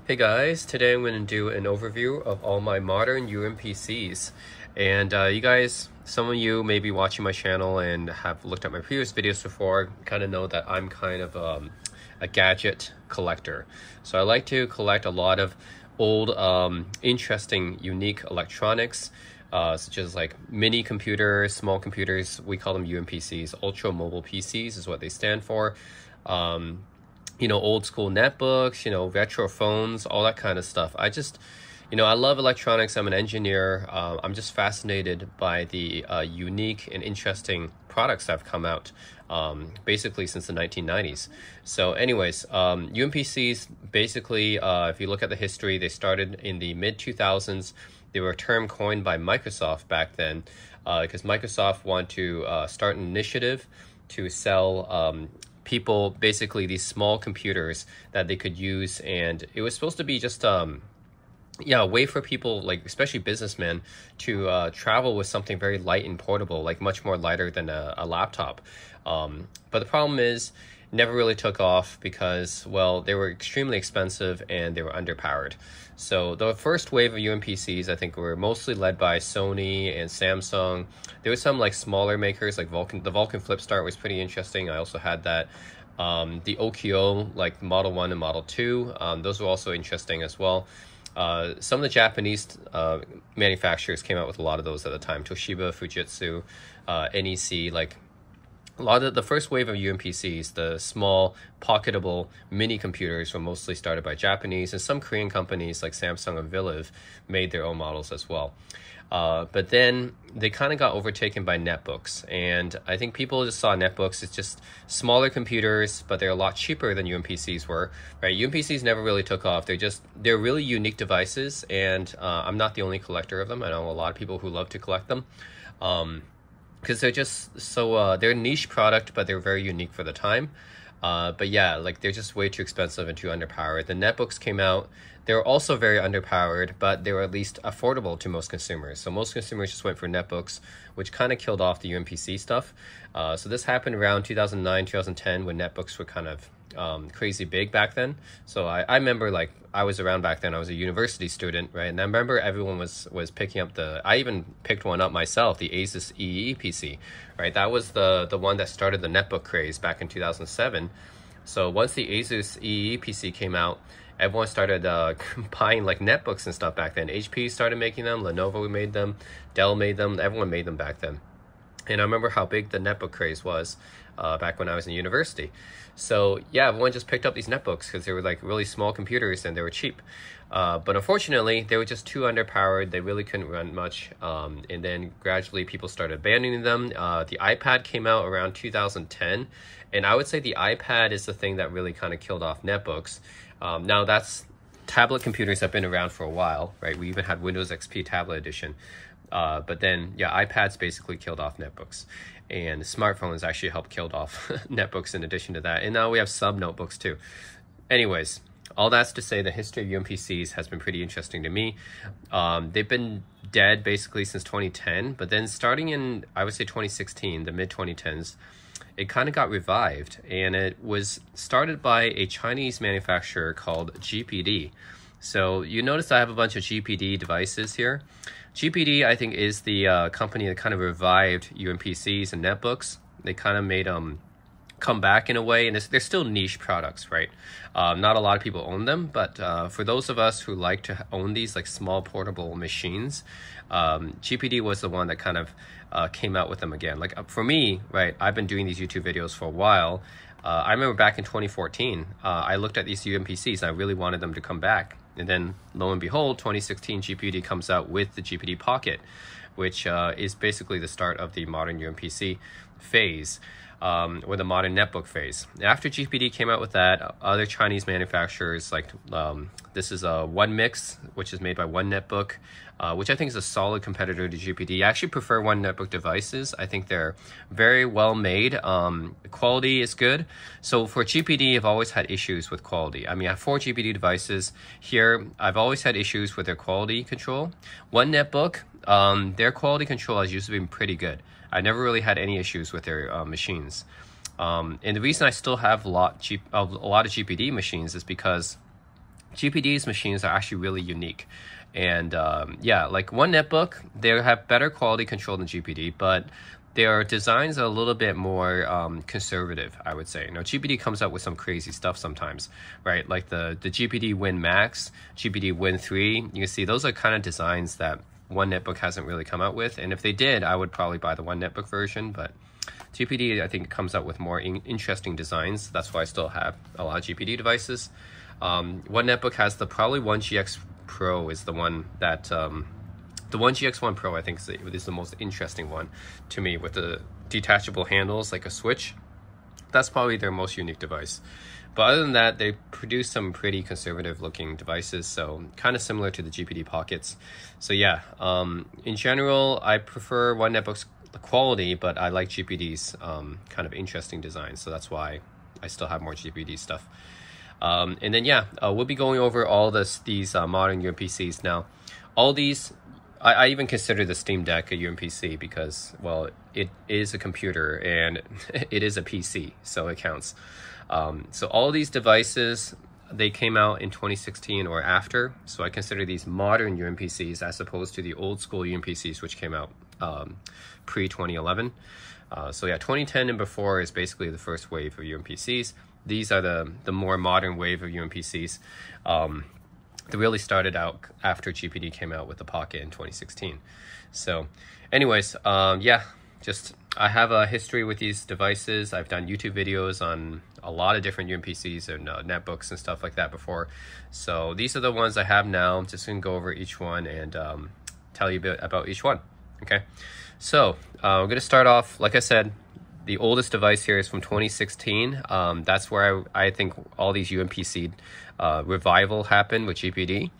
Hey guys, today I'm going to do an overview of all my modern UMPCs. And you guys, some of you may be watching my channel and have looked at my previous videos before, kind of know that I'm kind of a gadget collector. So I like to collect a lot of old, interesting, unique electronics, such as like mini computers, small computers. We call them UMPCs. Ultra Mobile PCs is what they stand for. Old school netbooks, retro phones, all that kind of stuff. I love electronics. I'm an engineer. I'm just fascinated by the unique and interesting products that have come out basically since the 1990s. So anyways, UMPCs, basically, if you look at the history, they started in the mid-2000s. They were a term coined by Microsoft back then because Microsoft wanted to start an initiative to sell people basically these small computers that they could use, and it was supposed to be just a way for people, like especially businessmen, to travel with something very light and portable, like much more lighter than a laptop. But the problem is, never really took off because, well, they were extremely expensive and they were underpowered. So the first wave of UMPCs, I think, were mostly led by Sony and Samsung. There was some like smaller makers like Vulcan. The Vulcan Flipstart was pretty interesting. I also had that. The Okio, like Model 1 and Model 2, those were also interesting as well. Some of the Japanese manufacturers came out with a lot of those at the time. Toshiba, Fujitsu, NEC, like a lot of the first wave of UMPCs, the small pocketable mini computers, were mostly started by Japanese, and some Korean companies like Samsung and Viliv made their own models as well. But then they kind of got overtaken by netbooks, and I think people just saw netbooks as just smaller computers, but they're a lot cheaper than UMPCs were, right? UMPCs never really took off. They're really unique devices, and I'm not the only collector of them. I know a lot of people who love to collect them. Because they're just so they're a niche product, but they're very unique for the time. But yeah, like they're just way too expensive and too underpowered. The netbooks came out. They were also very underpowered, but they were at least affordable to most consumers. So most consumers just went for netbooks, which kind of killed off the UMPC stuff. So this happened around 2009, 2010, when netbooks were kind of crazy big back then. So I remember, like, I was around back then. I was a university student, right? And I remember everyone was picking up I even picked one up myself, the Asus EE PC, right? That was the one that started the netbook craze back in 2007. So once the Asus EE PC came out, everyone started buying like netbooks and stuff back then. HP started making them, Lenovo made them, Dell made them, everyone made them back then. And I remember how big the netbook craze was back when I was in university. So yeah, everyone just picked up these netbooks because they were like really small computers and they were cheap. But unfortunately, they were just too underpowered. They really couldn't run much. And then gradually people started abandoning them. The iPad came out around 2010. And I would say the iPad is the thing that really kind of killed off netbooks. Now tablet computers have been around for a while, right? We even had Windows XP Tablet Edition. But then, yeah, iPads basically killed off netbooks, and smartphones actually helped kill off netbooks in addition to that. And now we have sub-notebooks too. Anyways, all that's to say the history of UMPCs has been pretty interesting to me. They've been dead basically since 2010, but then starting in, I would say 2016, the mid-2010s, it kind of got revived, and it was started by a Chinese manufacturer called GPD. So you notice I have a bunch of GPD devices here. GPD, I think, is the company that kind of revived UMPCs and netbooks. They kind of made them come back in a way, and they're still niche products, right? Not a lot of people own them, but for those of us who like to own these like small portable machines, GPD was the one that kind of came out with them again. Like for me, right, I've been doing these YouTube videos for a while. I remember back in 2014, I looked at these UMPCs and I really wanted them to come back. And then, lo and behold, 2016 GPD comes out with the GPD Pocket, which is basically the start of the modern UMPC phase, or the modern netbook phase. After GPD came out with that, other Chinese manufacturers, like this is a OneMix, which is made by OneNetbook, which I think is a solid competitor to GPD. I actually prefer OneNetbook devices. I think they're very well made. The quality is good. So for GPD, I've always had issues with quality. I mean, I have 4 GPD devices here. I've always had issues with their quality control. OneNetbook, their quality control has usually been pretty good. I never really had any issues with their machines. And the reason I still have a lot of GPD machines is because GPD's machines are actually really unique. And yeah, like OneNetbook, they have better quality control than GPD, but their designs are a little bit more conservative, I would say. Now, GPD comes up with some crazy stuff sometimes, right? Like the GPD Win Max, GPD Win 3, you can see those are kind of designs that OneNetbook hasn't really come out with. And if they did, I would probably buy the OneNetbook version, but GPD, I think, comes out with more interesting designs. That's why I still have a lot of GPD devices. OneNetbook has the probably 1GX Pro is the one that, the 1GX1 Pro, I think, is the most interesting one to me, with the detachable handles like a switch. That's probably their most unique device. But other than that, they produce some pretty conservative looking devices, so kind of similar to the GPD Pockets. So yeah, in general, I prefer OneNetbook's quality, but I like GPD's kind of interesting design, so that's why I still have more GPD stuff. And then yeah, we'll be going over all these modern UMPCs. Now, all these, I even consider the Steam Deck a UMPC because, well, it is a computer and it is a PC, so it counts. So all these devices, they came out in 2016 or after, so I consider these modern UMPCs as opposed to the old school UMPCs, which came out pre-2011. So yeah, 2010 and before is basically the first wave of UMPCs. These are the more modern wave of UMPCs. They really started out after GPD came out with the Pocket in 2016. So anyways, yeah, just I have a history with these devices. I've done YouTube videos on a lot of different UMPCs and netbooks and stuff like that before. So these are the ones I have now. I'm just gonna go over each one and tell you a bit about each one. Okay, so we're gonna start off, like I said, the oldest device here is from 2016. That's where I think all these UMPC revival happened with GPD.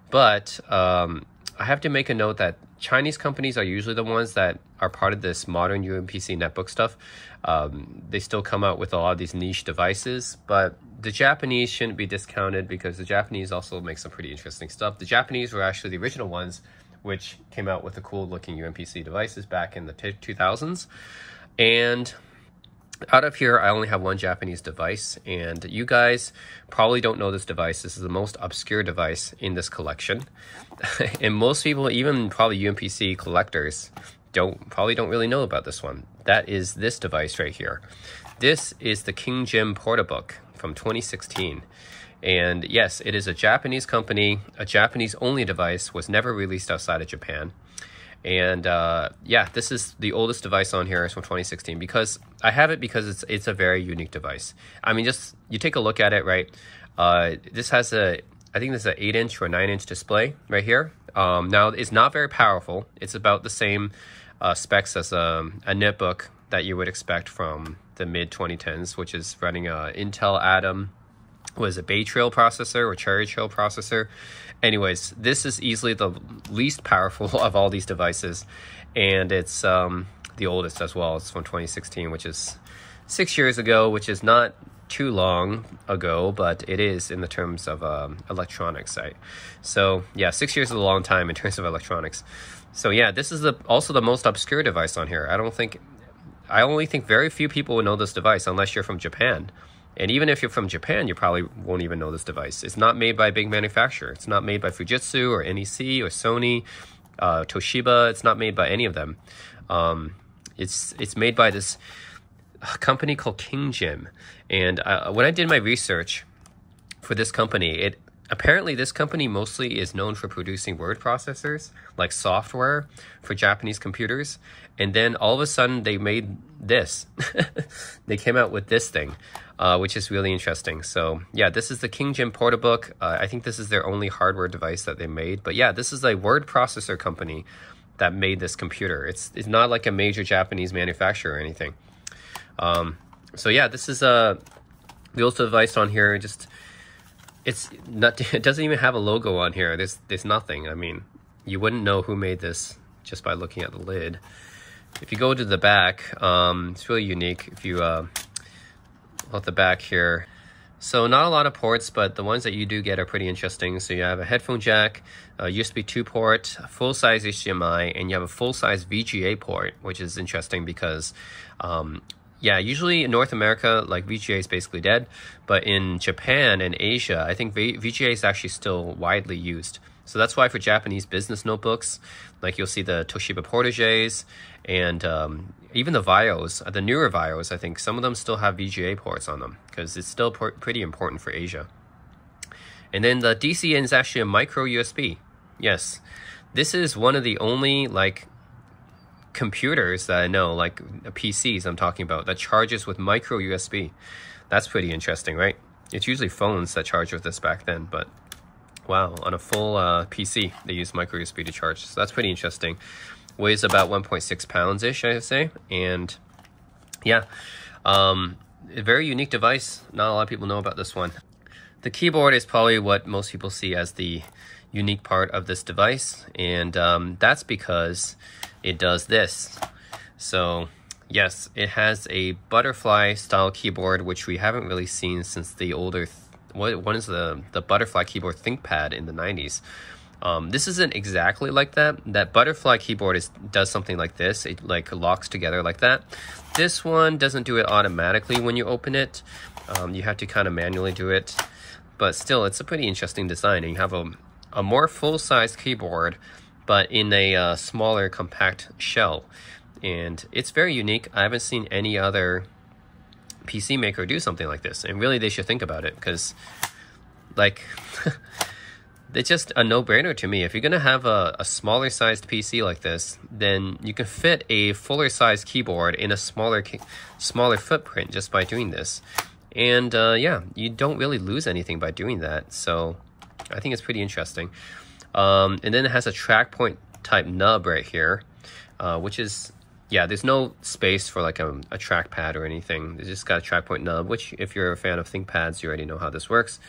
But I have to make a note that Chinese companies are usually the ones that are part of this modern UMPC netbook stuff. They still come out with a lot of these niche devices, but the Japanese shouldn't be discounted because the Japanese also make some pretty interesting stuff. The Japanese were actually the original ones which came out with the cool looking UMPC devices back in the 2000s. And out of here, I only have one Japanese device, and you guys probably don't know this device. This is the most obscure device in this collection. And most people, even probably UMPC collectors, probably don't really know about this one. That is this device right here. This is the King Jim Portabook from 2016. And yes, it is a Japanese company, a Japanese only device, was never released outside of Japan. And yeah, this is the oldest device on here. It's from 2016 because I have it because it's a very unique device. I mean, just you take a look at it, right? This has I think this is an 8-inch or 9-inch display right here. Now it's not very powerful. It's about the same specs as a netbook that you would expect from the mid 2010s, which is running a Intel Atom, was a Bay Trail processor or Cherry Trail processor. Anyways, this is easily the least powerful of all these devices, and it's the oldest as well. It's from 2016, which is 6 years ago, which is not too long ago, but it is in the terms of electronics. So yeah, 6 years is a long time in terms of electronics. So yeah, this is also the most obscure device on here. I only think very few people would know this device unless you're from Japan. And even if you're from Japan, you probably won't even know this device. It's not made by a big manufacturer. It's not made by Fujitsu or NEC or Sony, Toshiba. It's not made by any of them. It's made by this company called King Jim. And when I did my research for this company, apparently this company mostly is known for producing word processors, like software for Japanese computers. And then all of a sudden they made this. They came out with this thing, which is really interesting. So yeah, this is the King Jim Portabook. I think this is their only hardware device that they made. But yeah, this is a word processor company that made this computer. It's not like a major Japanese manufacturer or anything. So yeah, this is the old device on here. It doesn't even have a logo on here. There's nothing. I mean, you wouldn't know who made this just by looking at the lid. If you go to the back, it's really unique. If you look at the back here, so not a lot of ports, but the ones that you do get are pretty interesting. So you have a headphone jack, a USB 2 port, full-size HDMI, and you have a full-size VGA port, which is interesting because Yeah, usually in North America, like VGA is basically dead, but in Japan and Asia, I think VGA is actually still widely used. So that's why for Japanese business notebooks, like you'll see the Toshiba Portages and even the Vios, the newer Vios, I think some of them still have VGA ports on them because it's still pretty important for Asia. And then the DC is actually a micro USB. Yes, this is one of the only like computers that I know, like PCs I'm talking about, that charges with micro USB. That's pretty interesting, right? It's usually phones that charge with this back then, but wow, on a full PC, they use micro USB to charge. So that's pretty interesting. Weighs about 1.6 pounds-ish, I would say. And yeah, a very unique device. Not a lot of people know about this one. The keyboard is probably what most people see as the unique part of this device. And that's because it does this. So yes, it has a butterfly style keyboard, which we haven't really seen since the older, what is the butterfly keyboard ThinkPad in the 90s. This isn't exactly like that. That butterfly keyboard does something like this. It like locks together like that. This one doesn't do it automatically when you open it. You have to kind of manually do it. But still, it's a pretty interesting design. And you have a more full-size keyboard, but in a smaller, compact shell. And it's very unique. I haven't seen any other PC maker do something like this. And really, they should think about it because, like, it's just a no-brainer to me. If you're going to have a smaller-sized PC like this, then you can fit a fuller-sized keyboard in a smaller footprint just by doing this. And yeah, you don't really lose anything by doing that. So I think it's pretty interesting. And then it has a track point type nub right here, which is, yeah, there's no space for like a trackpad or anything. It's just got a track point nub, which if you're a fan of ThinkPads, you already know how this works.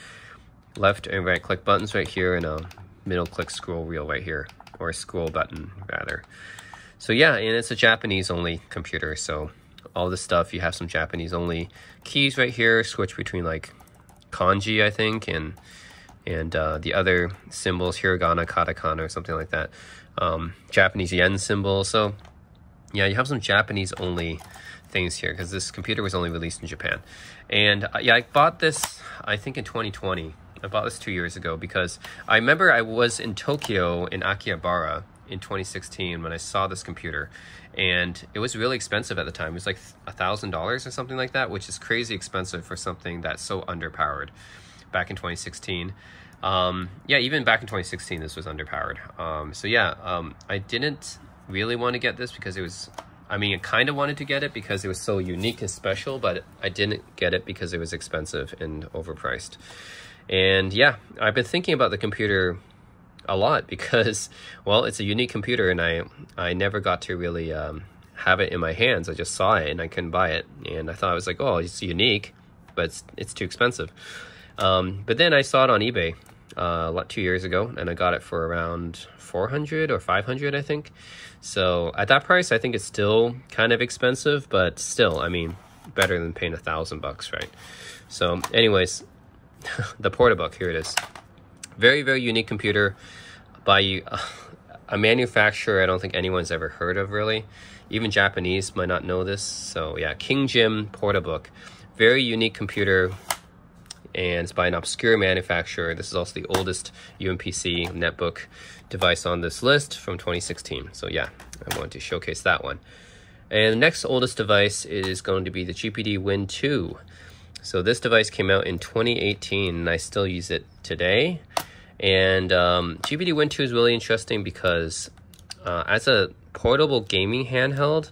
Left and right click buttons right here and a middle click scroll wheel right here, or a scroll button rather. So yeah, and it's a Japanese only computer. So all this stuff, you have some Japanese only keys right here, switch between like kanji, I think, and the other symbols, hiragana, katakana, or something like that. Japanese yen symbol. So yeah, you have some Japanese only things here because this computer was only released in Japan. And yeah, I bought this, I think in 2020. I bought this 2 years ago because I remember I was in Tokyo in Akihabara in 2016 when I saw this computer, and it was really expensive at the time. It was like $1,000 or something like that, which is crazy expensive for something that's so underpowered back in 2016. Yeah, even back in 2016 this was underpowered. So yeah, I didn't really want to get this because it was, I mean, I kind of wanted to get it because it was so unique and special, but I didn't get it because it was expensive and overpriced. And yeah, I've been thinking about the computer a lot because, well, it's a unique computer, and I never got to really have it in my hands. I just saw it and I couldn't buy it, and I thought, I was like, oh, it's unique, but it's too expensive. But then I saw it on eBay 2 years ago, and I got it for around 400 or 500, I think. So at that price, I think it's still kind of expensive, but still, I mean, better than paying $1,000, right? So anyways, the Portabook, here it is. Very, very unique computer by a manufacturer I don't think anyone's ever heard of, really. Even Japanese might not know this. So yeah, King Jim Portabook. Very unique computer, and it's by an obscure manufacturer. This is also the oldest UMPC netbook device on this list from 2016. So yeah, I wanted to showcase that one. And the next oldest device is going to be the GPD Win 2. So this device came out in 2018, and I still use it today. And GPD Win 2 is really interesting because as a portable gaming handheld,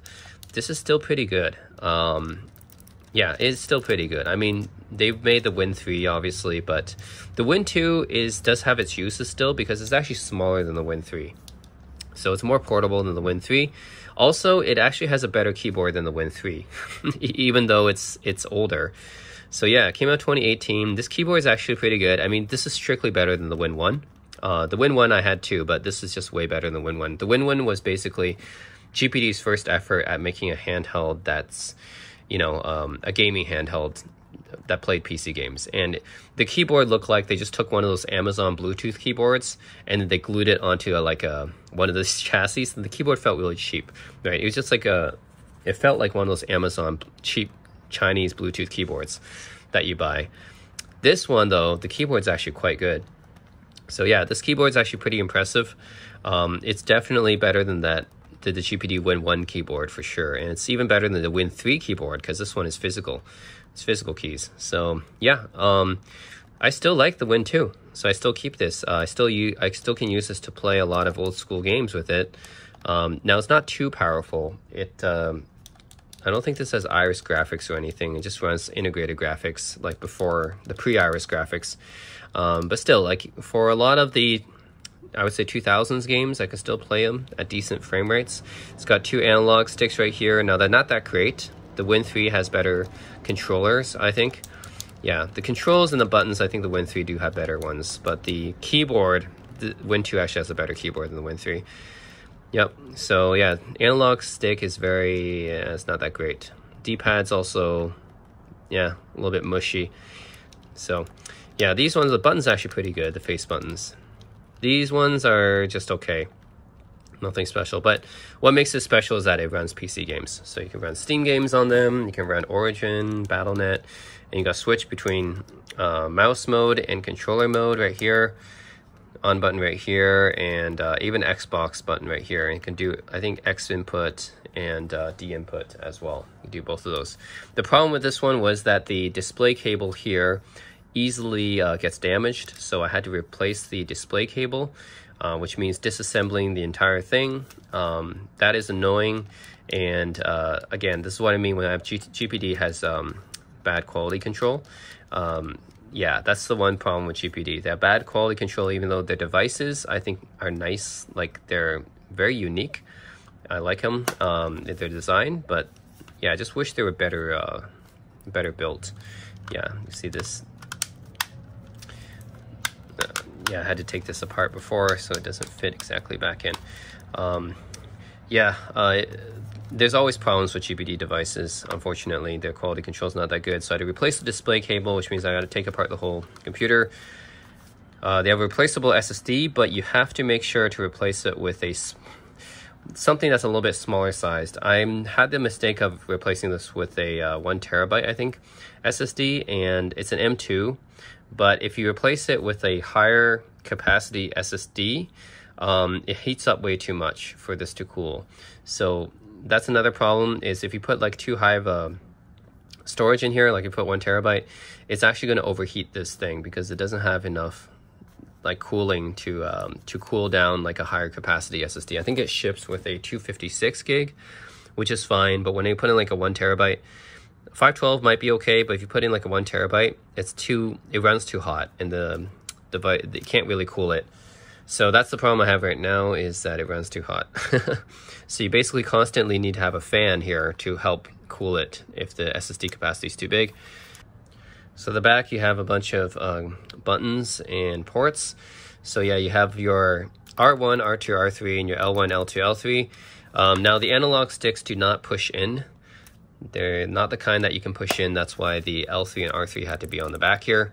this is still pretty good. Yeah, it's still pretty good. I mean, they've made the Win 3, obviously, but the Win 2 does have its uses still because it's actually smaller than the Win 3. So it's more portable than the Win 3. Also, it actually has a better keyboard than the Win 3, even though it's older. So yeah, it came out 2018. This keyboard is actually pretty good. I mean, this is strictly better than the Win 1. The Win 1 I had too, but this is just way better than the Win 1. The Win 1 was basically GPD's first effort at making a handheld that's, you know, a gaming handheld that played PC games. And the keyboard looked like they just took one of those Amazon Bluetooth keyboards and they glued it onto one of those chassis, and the keyboard felt really cheap, right? It was just like It felt like one of those Amazon cheap Chinese Bluetooth keyboards that you buy. This one though, the keyboard's actually quite good. So yeah, this keyboard's actually pretty impressive. It's definitely better than the GPD Win 1 keyboard for sure. And it's even better than the Win 3 keyboard because this one is physical. It's physical keys. So yeah, I still like the Win 2. So I still keep this. I still can use this to play a lot of old school games with it. Now it's not too powerful. I don't think this has iris graphics or anything. It just runs integrated graphics like before the pre-iris graphics. But still, like for a lot of the, I would say 2000s games, I can still play them at decent frame rates. It's got 2 analog sticks right here. Now they're not that great. The Win 3 has better controllers, I think. Yeah, the controls and the buttons, I think the Win 3 do have better ones. But the keyboard, the Win 2 actually has a better keyboard than the Win 3. Yep, so yeah, analog stick is it's not that great. D-pad's also, yeah, a little bit mushy. So yeah, these ones, the buttons are actually pretty good, the face buttons. These ones are just okay. Nothing special, but what makes it special is that it runs PC games. So you can run Steam games on them, you can run Origin, Battle.net, and you got to switch between mouse mode and controller mode right here. On button right here, and even Xbox button right here. And you can do, I think, X input and D input as well. You do both of those. The problem with this one was that the display cable here easily gets damaged, so I had to replace the display cable, which means disassembling the entire thing. That is annoying, and again, this is what I mean when I have GPD has bad quality control. Yeah, that's the one problem with GPD. They have bad quality control, even though their devices, I think, are nice. Like, they're very unique. I like them, their design, but yeah, I just wish they were better built. Yeah, you see this? Yeah, I had to take this apart before, so it doesn't fit exactly back in. There's always problems with GPD devices. Unfortunately, their quality control is not that good. So I had to replace the display cable, which means I got to take apart the whole computer. They have a replaceable SSD, but you have to make sure to replace it with something that's a little bit smaller sized. I had the mistake of replacing this with a 1 terabyte, I think, SSD, and it's an M2. But if you replace it with a higher capacity SSD, it heats up way too much for this to cool. So that's another problem, is if you put like too high of a storage in here, like you put 1 terabyte, it's actually going to overheat this thing because it doesn't have enough like cooling to cool down like a higher capacity SSD. I think it ships with a 256 gig, which is fine, but when you put in like a 1 terabyte, 512 might be okay, but if you put in like a 1 terabyte, it runs too hot, and the device, it can't really cool it. So that's the problem I have right now, is that it runs too hot. So you basically constantly need to have a fan here to help cool it if the SSD capacity is too big. So the back, you have a bunch of buttons and ports. So yeah, you have your R1, R2, R3, and your L1, L2, L3. Now the analog sticks do not push in. They're not the kind that you can push in. That's why the L3 and R3 had to be on the back here,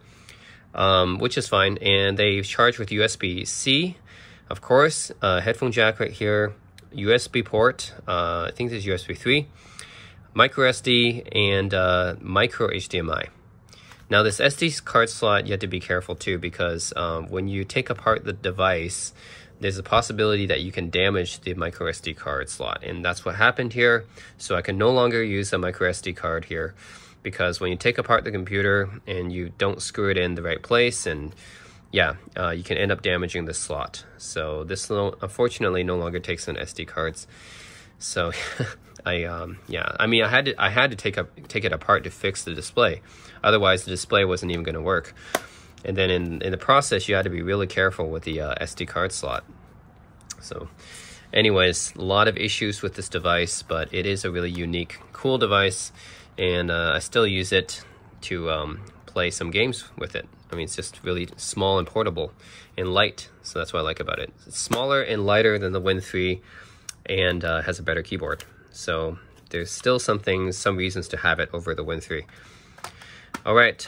which is fine. And they charge with USB-C, of course. Headphone jack right here, USB port. I think this is USB 3, micro SD, and micro HDMI. Now this SD card slot, you have to be careful too, because when you take apart the device, there's a possibility that you can damage the micro SD card slot, and that's what happened here. So I can no longer use a micro SD card here, because when you take apart the computer and you don't screw it in the right place, and yeah, you can end up damaging this slot. So this unfortunately no longer takes in SD cards. So yeah, I mean, I had to take it apart to fix the display. Otherwise, the display wasn't even going to work. And then in the process, you had to be really careful with the SD card slot. So anyways, a lot of issues with this device, but it is a really unique, cool device. And I still use it to play some games with it. I mean, it's just really small and portable and light. So that's what I like about it. It's smaller and lighter than the Win 3, and has a better keyboard. So there's still some reasons to have it over the Win 3. All right.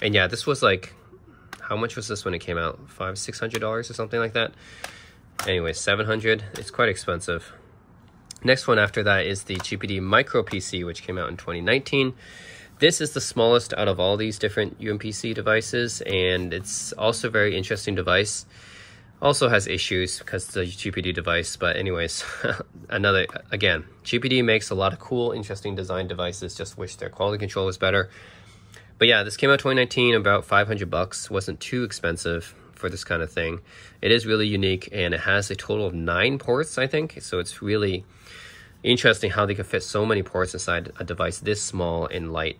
And yeah, this was like, how much was this when it came out? $500–600 or something like that. Anyway, $700. It's quite expensive. Next one after that is the GPD Micro PC, which came out in 2019. This is the smallest out of all these different UMPC devices, and it's also a very interesting device. Also has issues because it's a GPD device, but anyways, again, GPD makes a lot of cool, interesting design devices, just wish their quality control was better. But yeah, this came out 2019, about $500, wasn't too expensive for this kind of thing. It is really unique, and it has a total of 9 ports, I think, so it's really interesting how they can fit so many ports inside a device this small and light.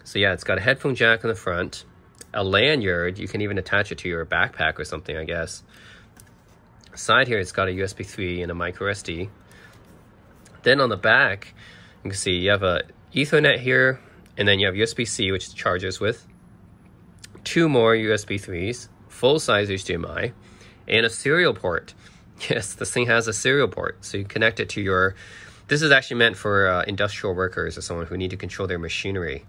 So yeah, it's got a headphone jack in the front, a lanyard, you can even attach it to your backpack or something, I guess. Side here, it's got a USB 3 and a micro SD. Then on the back, you can see you have a Ethernet here, and then you have USB-C, which it charges with, 2 more USB 3s, full-size HDMI, and a serial port. Yes, this thing has a serial port, so you connect it to your... This is actually meant for industrial workers or someone who need to control their machinery,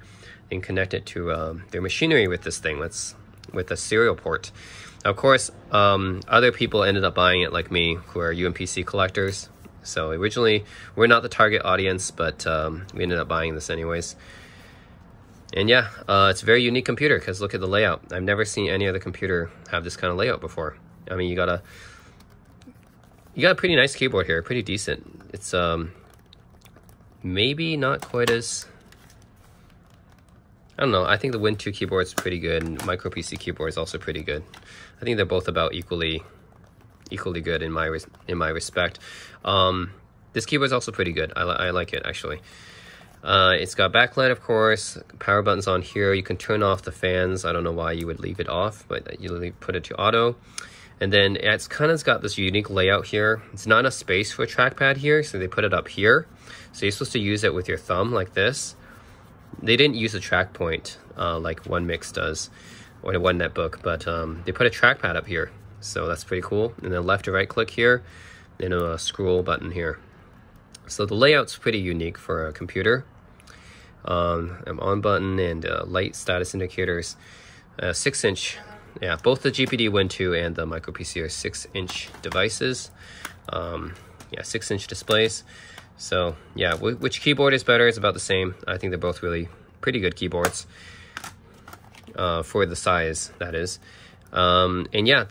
and connect it to their machinery with this thing. With a serial port. Of course, other people ended up buying it like me, who are UMPC collectors. So originally, we're not the target audience, but we ended up buying this anyways. And yeah, it's a very unique computer because look at the layout. I've never seen any other computer have this kind of layout before. I mean, you got a pretty nice keyboard here, pretty decent. It's maybe not quite as... I don't know, I think the Win2 keyboard is pretty good, and Micro PC keyboard is also pretty good. I think they're both about equally good in my respect. This keyboard is also pretty good. I like it, actually. It's got backlight, of course, power buttons on here. You can turn off the fans. I don't know why you would leave it off, but you put it to auto. And then it's kind of got this unique layout here. It's not enough space for a trackpad here, so they put it up here. So you're supposed to use it with your thumb like this. They didn't use a track point like OneMix does, or the OneNetbook, but they put a trackpad up here, so that's pretty cool. And then left to right click here, then a scroll button here. So the layout's pretty unique for a computer. An on button and light status indicators. 6-inch, yeah, both the GPD Win2 and the Micro PC are 6-inch devices. Yeah, 6-inch displays. So yeah, which keyboard is better? It's about the same. I think they're both really pretty good keyboards for the size, that is. And yeah,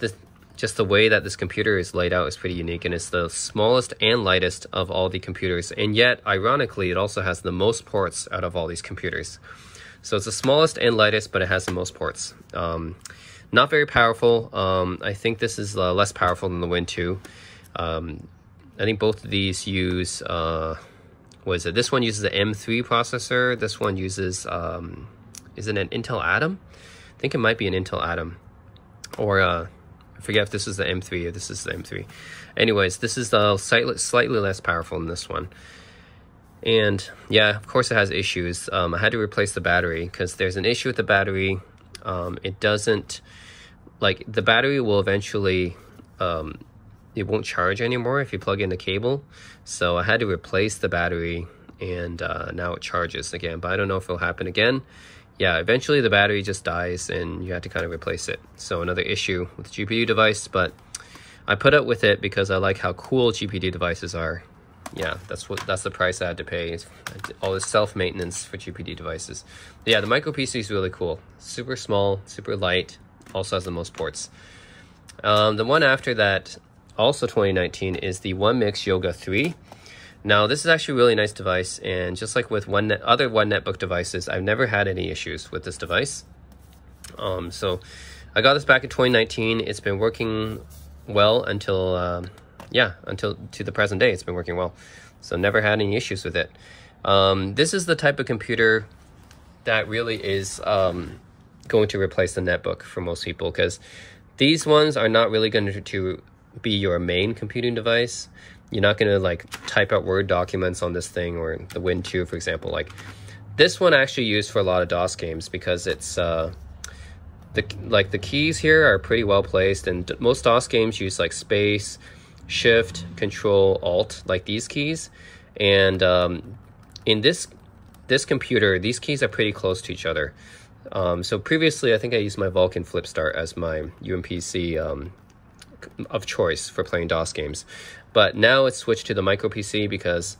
just the way that this computer is laid out is pretty unique, and it's the smallest and lightest of all the computers. And yet, ironically, it also has the most ports out of all these computers. So it's the smallest and lightest, but it has the most ports. Not very powerful. I think this is less powerful than the Win2. I think both of these use, what is it? This one uses the M3 processor. This one uses, is it an Intel Atom? I think it might be an Intel Atom. Or, I forget if this is the M3 or this is the M3. Anyways, this is slightly less powerful than this one. And yeah, of course it has issues. I had to replace the battery because there's an issue with the battery. It doesn't, like, the battery will eventually... it won't charge anymore if you plug in the cable. So I had to replace the battery, and now it charges again, but I don't know if it'll happen again. Yeah, eventually the battery just dies and you have to kind of replace it. So another issue with the GPU device, but I put up with it because I like how cool GPD devices are. Yeah, that's the price I had to pay, is all this self-maintenance for GPD devices. But yeah, the Micro PC is really cool. Super small, super light, also has the most ports. The one after that, also 2019, is the OneMix Yoga 3. Now, this is actually a really nice device, and just like with other OneNetbook devices, I've never had any issues with this device. So I got this back in 2019. It's been working well until, until to the present day. It's been working well. So never had any issues with it. This is the type of computer that really is going to replace the Netbook for most people, because these ones are not really going to be your main computing device. You're not going to like type out Word documents on this thing, or the Win2, for example. Like this one I actually used for a lot of DOS games because it's the keys here are pretty well placed, and most DOS games use like space, shift, control, alt, like these keys. And in this computer, these keys are pretty close to each other. So previously, I think I used my Vulkan Flip Start as my UMPC of choice for playing DOS games. But now it's switched to the micro PC because,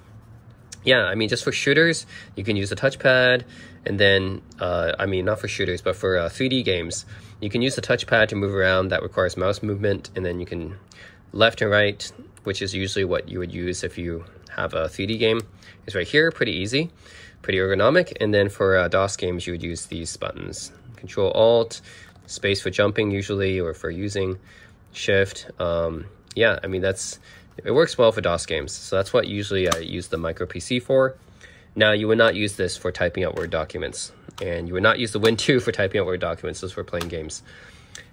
yeah, I mean, just for shooters, you can use the touchpad. And then, I mean, not for shooters, but for 3D games, you can use the touchpad to move around. That requires mouse movement. And then you can left and right, which is usually what you would use if you have a 3D game, is right here. Pretty easy, pretty ergonomic. And then for DOS games, you would use these buttons. Control Alt, space for jumping usually, or for using Shift. Yeah, I mean, it works well for DOS games. So that's what usually I use the micro PC for. Now, you would not use this for typing out Word documents, and you would not use the Win2 for typing out Word documents. This is for playing games.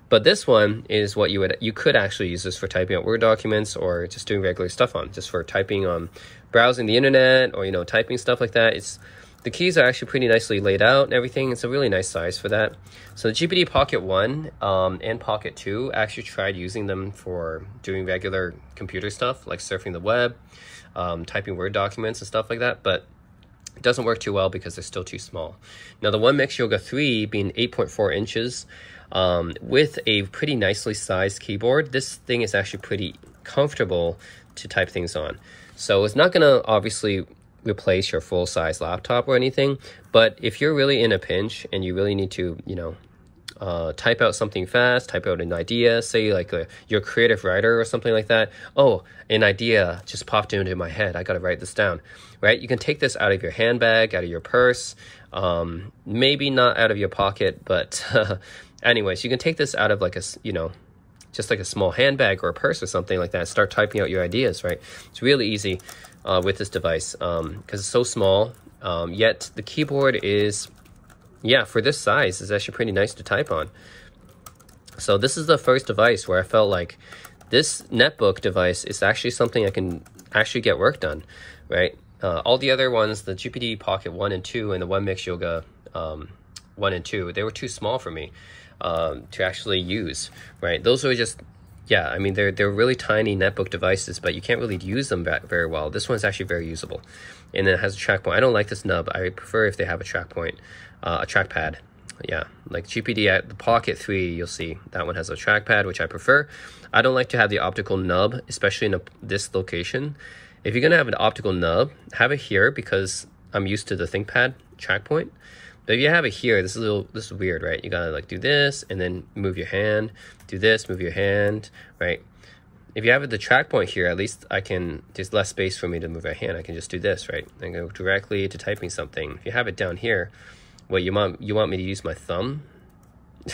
But this one is what you could actually use this for typing out Word documents, or just doing regular stuff on, just for typing on, browsing the internet, or, you know, typing stuff like that. The keys are actually pretty nicely laid out and everything. It's a really nice size for that. So the GPD Pocket 1 and Pocket 2, I actually tried using them for doing regular computer stuff, like surfing the web, typing Word documents and stuff like that. But it doesn't work too well because they're still too small. Now, the OneMix Yoga 3 being 8.4 inches with a pretty nicely sized keyboard, this thing is actually pretty comfortable to type things on. So it's not going to obviously replace your full-size laptop or anything, but if you're really in a pinch and you really need to, you know, type out something fast, type out an idea, say like you're a creative writer or something like that. Oh, an idea just popped into my head. I got to write this down, right? You can take this out of your handbag, out of your purse, maybe not out of your pocket, but anyways, you can take this out of like just like a small handbag or a purse or something like that. Start typing out your ideas, right? It's really easy with this device because it's so small, yet the keyboard is, yeah, for this size, is actually pretty nice to type on. So this is the first device where I felt like this netbook device is actually something I can actually get work done, right? All the other ones, the GPD Pocket 1 and 2 and the OneMix Yoga 1 and 2, they were too small for me to actually use, right? Those are just, yeah, I mean, they're really tiny netbook devices, but you can't really use them very well. This one's actually very usable. And then it has a track point. I don't like this nub. I prefer if they have a track point, a trackpad. Yeah, like GPD at the Pocket 3, you'll see that one has a trackpad, which I prefer. I don't like to have the optical nub, especially in this location. If you're gonna have an optical nub, have it here because I'm used to the ThinkPad track point. But if you have it here, this is weird, right? You gotta like do this and then move your hand, do this, move your hand, right? If you have the track point here, at least there's less space for me to move my hand. I can just do this, right? And go directly to typing something. If you have it down here, what you want me to use my thumb?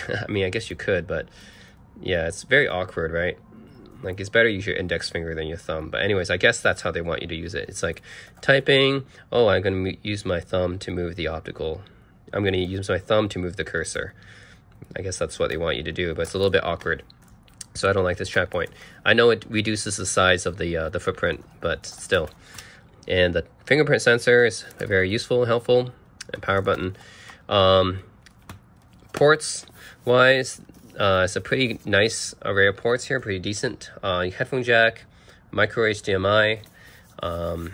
I mean, I guess you could, but yeah, it's very awkward, right? Like, it's better to use your index finger than your thumb. But anyways, I guess that's how they want you to use it. It's like typing, oh, I'm going to use my thumb to move the optical. I'm going to use my thumb to move the cursor. I guess that's what they want you to do, but it's a little bit awkward. So I don't like this track point. I know it reduces the size of the footprint, but still. And the fingerprint sensor is very useful and helpful. And power button. Ports wise, it's a pretty nice array of ports here, pretty decent. Headphone jack, micro HDMI, and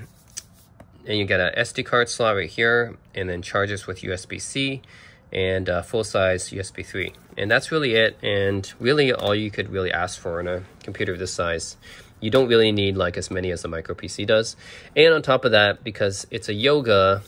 you get a SD card slot right here, and then chargers with USB-C and full-size USB 3. And that's really it, and really all you could really ask for in a computer this size. You don't really need like as many as the micro PC does. And on top of that, because it's a yoga,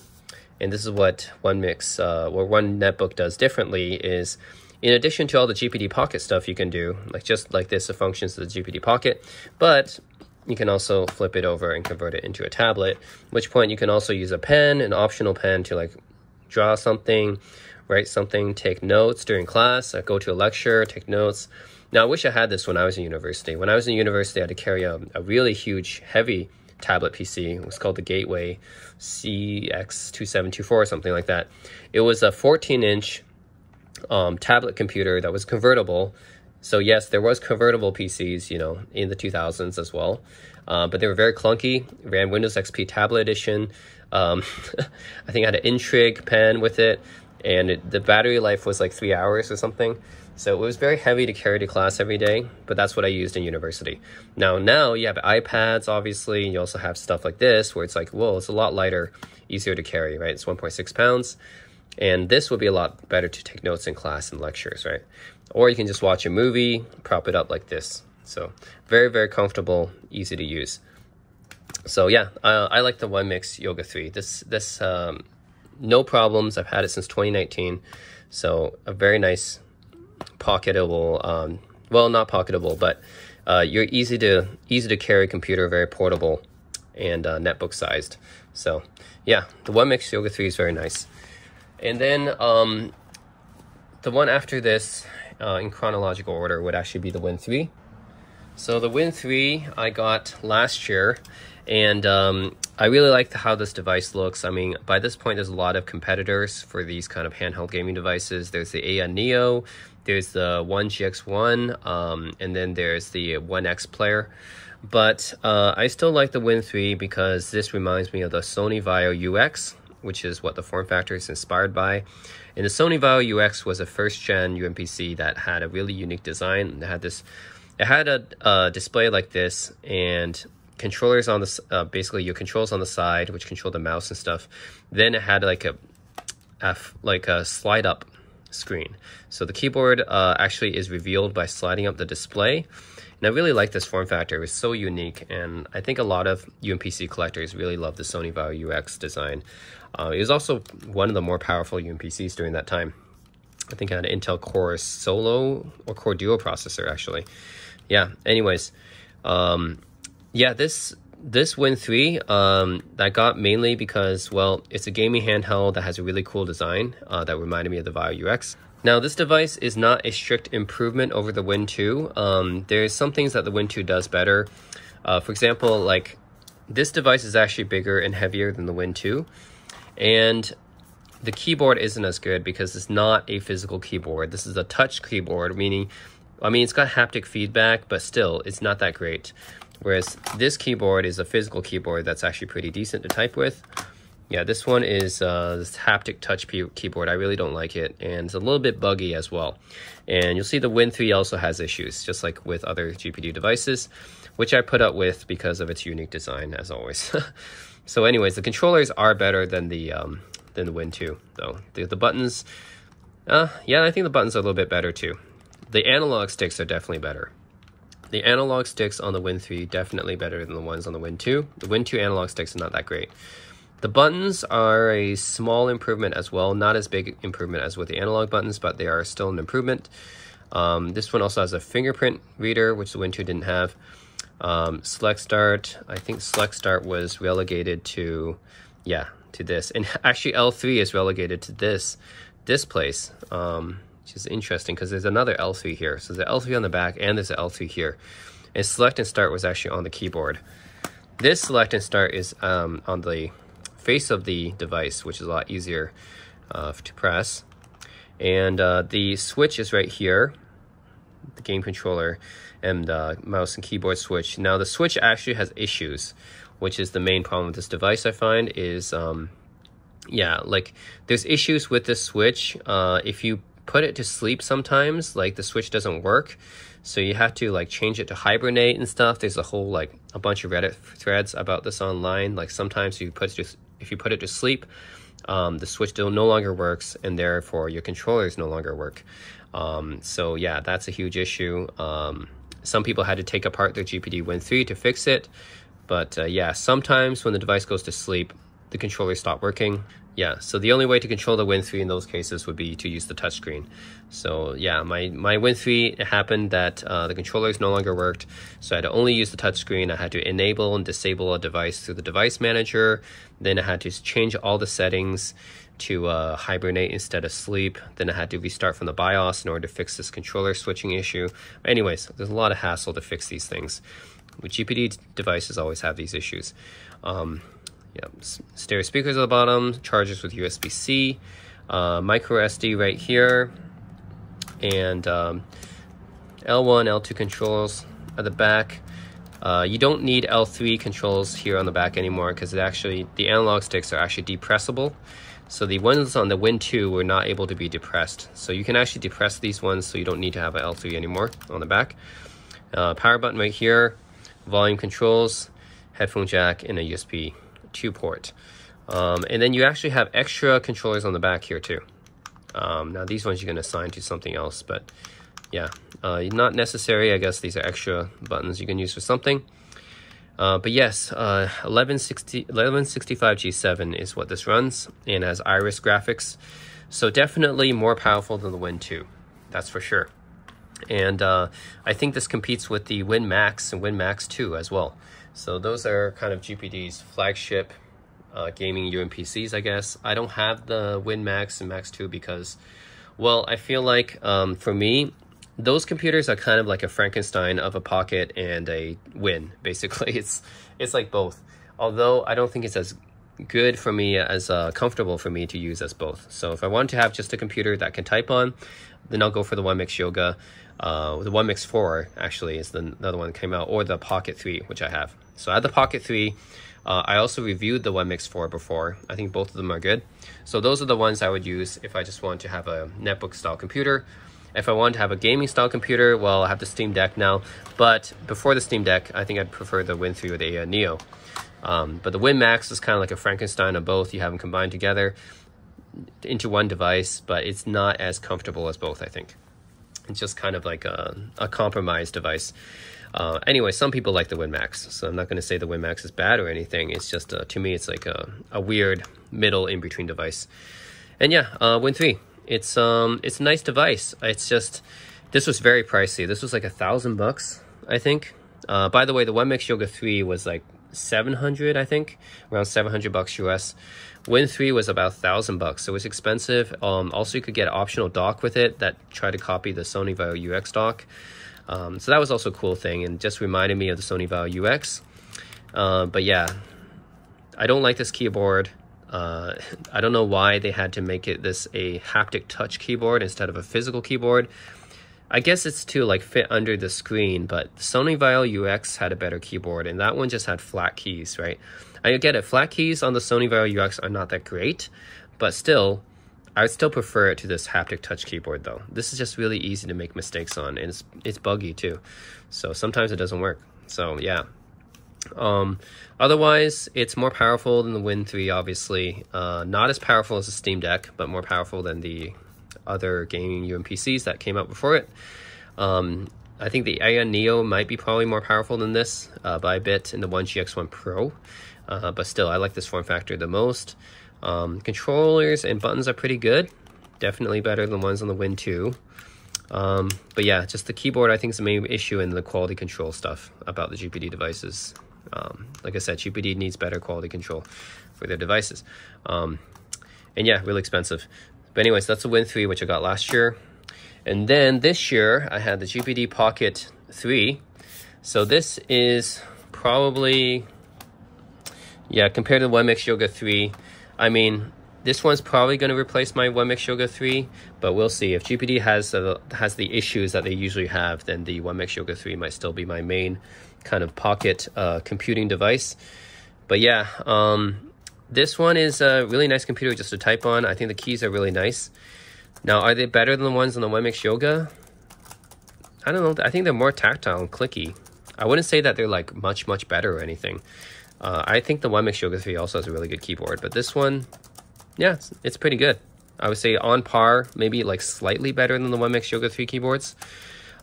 and this is what OneNetbook does differently, is in addition to all the GPD Pocket stuff you can do, like just like this, it functions as a GPD Pocket, but you can also flip it over and convert it into a tablet, at which point you can also use a pen, an optional pen, to like draw something, write something, take notes during class, go to a lecture, take notes. Now, I wish I had this when I was in university. When I was in university, I had to carry a really huge, heavy tablet PC. It was called the Gateway CX2724 or something like that. It was a 14-inch tablet computer that was convertible. So yes, there was convertible PCs, you know, in the 2000s as well, but they were very clunky. It ran Windows XP Tablet Edition. I think I had an Intrigue pen with it, and the battery life was like 3 hours or something. So it was very heavy to carry to class every day, but that's what I used in university. Now you have iPads, obviously, and you also have stuff like this where it's like, whoa, it's a lot lighter, easier to carry, right? It's 1.6 pounds. And this would be a lot better to take notes in class and lectures, right? Or you can just watch a movie, prop it up like this. So very, very comfortable, easy to use. So yeah, I like the OneMix Yoga 3. This no problems. I've had it since 2019. So a very nice pocketable, well, not pocketable, but you're easy to carry computer, very portable, and netbook sized. So yeah, the OneMix Yoga 3 is very nice. And then the one after this, in chronological order, would actually be the Win 3. So the Win 3 I got last year, and I really like how this device looks. I mean, by this point, there's a lot of competitors for these kind of handheld gaming devices. There's the AN Neo, there's the One GX1, and then there's the One X player. But I still like the Win 3 because this reminds me of the Sony Vaio UX, which is what the form factor is inspired by. And the Sony Vaio UX was a first-gen UMPC that had a really unique design. It had a display like this, and controllers on the basically your controls on the side, which control the mouse and stuff. Then it had like a slide up screen. So the keyboard actually is revealed by sliding up the display. And I really like this form factor. It was so unique, and I think a lot of UMPC collectors really love the Sony Vaio UX design. It was also one of the more powerful UMPCs during that time. I think it had an Intel Core Solo or Core Duo processor, actually. Yeah, anyways, yeah, this Win 3 I got mainly because, well, it's a gaming handheld that has a really cool design that reminded me of the Vaio UX. Now, this device is not a strict improvement over the Win 2. There's some things that the Win 2 does better. For example, like this device is actually bigger and heavier than the Win 2. And the keyboard isn't as good because it's not a physical keyboard. This is a touch keyboard, meaning, I mean, it's got haptic feedback, but still, it's not that great. Whereas this keyboard is a physical keyboard that's actually pretty decent to type with. Yeah, this one is this haptic touch keyboard. I really don't like it, and it's a little bit buggy as well. And you'll see the Win 3 also has issues, just like with other GPD devices, which I put up with because of its unique design, as always. So anyways, the controllers are better than the Win 2, though. The buttons, yeah, I think the buttons are a little bit better too. The analog sticks are definitely better. The analog sticks on the Win 3 definitely better than the ones on the Win 2. The Win 2 analog sticks are not that great. The buttons are a small improvement as well, not as big improvement as with the analog buttons, but they are still an improvement. This one also has a fingerprint reader, which the Win 2 didn't have. Select Start, I think Select Start was relegated to, yeah, to this. And actually L3 is relegated to this place, which is interesting because there's another L3 here. So there's an L3 on the back and there's an L3 here. And Select and Start was actually on the keyboard. This Select and Start is on the face of the device, which is a lot easier to press. And the switch is right here, the game controller and mouse and keyboard switch. Now the switch actually has issues, which is the main problem with this device, I find, is yeah, like there's issues with this switch. If you put it to sleep sometimes, like the switch doesn't work. So you have to like change it to hibernate and stuff. There's a whole like a bunch of Reddit threads about this online. Like sometimes if you put it to sleep, the switch no longer works, and therefore your controllers no longer work. So yeah, that's a huge issue. Some people had to take apart their GPD Win 3 to fix it. But yeah, sometimes when the device goes to sleep, the controllers stop working. Yeah, so the only way to control the Win 3 in those cases would be to use the touchscreen. So yeah, my Win 3, it happened that the controllers no longer worked, so I had to only use the touchscreen. I had to enable and disable a device through the device manager. Then I had to change all the settings to hibernate instead of sleep. Then I had to restart from the BIOS in order to fix this controller switching issue. Anyways, there's a lot of hassle to fix these things. With GPD devices always have these issues. Yeah, stereo speakers at the bottom, chargers with USB-C, micro SD right here, and L1, L2 controls at the back. You don't need L3 controls here on the back anymore because the analog sticks are actually depressible. So the ones on the Win 2 were not able to be depressed. So you can actually depress these ones, so you don't need to have an L3 anymore on the back. Power button right here, volume controls, headphone jack, and a USB 2 port. And then you actually have extra controllers on the back here too. Now these ones you can assign to something else, but yeah, not necessary. I guess these are extra buttons you can use for something. But yes, 1165 G7 is what this runs, and has iris graphics. So definitely more powerful than the Win 2, that's for sure. And I think this competes with the Win Max and Win Max 2 as well. So those are kind of GPD's flagship gaming UMPCs, I guess. I don't have the Win Max and Max 2 because, well, I feel like for me, those computers are kind of like a Frankenstein of a Pocket and a Win, basically. It's like both. Although I don't think it's as good for me, as comfortable for me to use as both. So if I want to have just a computer that can type on, then I'll go for the OneMix Yoga. The OneMix 4 actually is another one that came out, or the Pocket 3, which I have. So I had the Pocket 3. I also reviewed the OneMix 4 before. I think both of them are good. So those are the ones I would use if I just want to have a netbook style computer. If I want to have a gaming style computer, well, I have the Steam Deck now. But before the Steam Deck, I think I'd prefer the Win 3 or the Neo. But the Win Max is kind of like a Frankenstein of both. You have them combined together into one device, but it's not as comfortable as both, I think. It's just kind of like a compromise device. Anyway, some people like the Win Max, so I'm not going to say the Win Max is bad or anything. It's just, to me, it's like a weird middle in-between device. And yeah, Win 3. It's a nice device. It's just, this was very pricey. This was like $1,000, I think. By the way, the OneMix Yoga 3 was like 700, I think, around $700 US. Win 3 was about $1,000, so it was expensive. Also, you could get an optional dock with it that tried to copy the Sony Vaio UX dock. So that was also a cool thing, and just reminded me of the Sony Vaio UX. But yeah, I don't like this keyboard. I don't know why they had to make it a haptic touch keyboard instead of a physical keyboard. I guess it's to like fit under the screen, but Sony Vaio UX had a better keyboard, and that one just had flat keys, right? I get it, flat keys on the Sony Vaio UX are not that great, but still, I would still prefer it to this haptic touch keyboard though. This is just really easy to make mistakes on, and it's buggy too. So sometimes it doesn't work. So yeah. Otherwise, it's more powerful than the Win 3, obviously. Not as powerful as the Steam Deck, but more powerful than the other gaming UMPCs that came out before it. I think the Aya Neo might be probably more powerful than this by a bit in the One GX1 Pro. But still, I like this form factor the most. Controllers and buttons are pretty good. Definitely better than the ones on the Win 2. But yeah, just the keyboard I think is the main issue in the quality control stuff about the GPD devices. Like I said, GPD needs better quality control for their devices. And yeah, really expensive. But anyways, that's the Win 3, which I got last year. And then this year, I had the GPD Pocket 3. So this is probably, yeah, compared to the OneMix Yoga 3, I mean, this one's probably going to replace my OneMix Yoga 3, but we'll see. If GPD has the issues that they usually have, then the OneMix Yoga 3 might still be my main kind of pocket computing device. But yeah, this one is a really nice computer just to type on. I think the keys are really nice. Now, are they better than the ones on the OneMix Yoga? I don't know. I think they're more tactile and clicky. I wouldn't say that they're like much better or anything. I think the OneMix Yoga 3 also has a really good keyboard, but this one, yeah, it's pretty good. I would say on par, maybe like slightly better than the OneMix Yoga 3 keyboards.